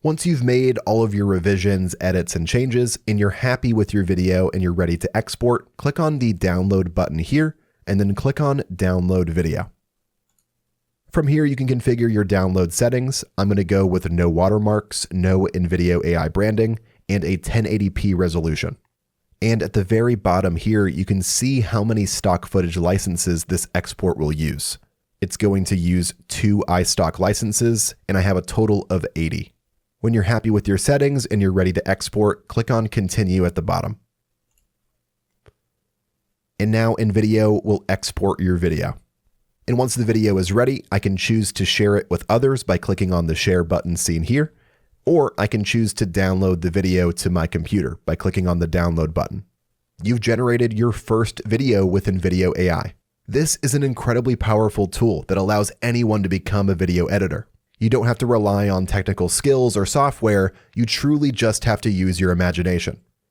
Once you've made all of your revisions, edits, and changes, and you're happy with your video and you're ready to export, click on the download button here, and then click on download video. From here, you can configure your download settings. I'm going to go with no watermarks, no InVideo AI branding, and a 1080p resolution. And at the very bottom here, you can see how many stock footage licenses this export will use. It's going to use 2 iStock licenses, and I have a total of 80. When you're happy with your settings and you're ready to export, click on Continue at the bottom. And now InVideo will export your video. And once the video is ready, I can choose to share it with others by clicking on the Share button seen here, or I can choose to download the video to my computer by clicking on the Download button. You've generated your first video with InVideo AI. This is an incredibly powerful tool that allows anyone to become a video editor. You don't have to rely on technical skills or software, you truly just have to use your imagination.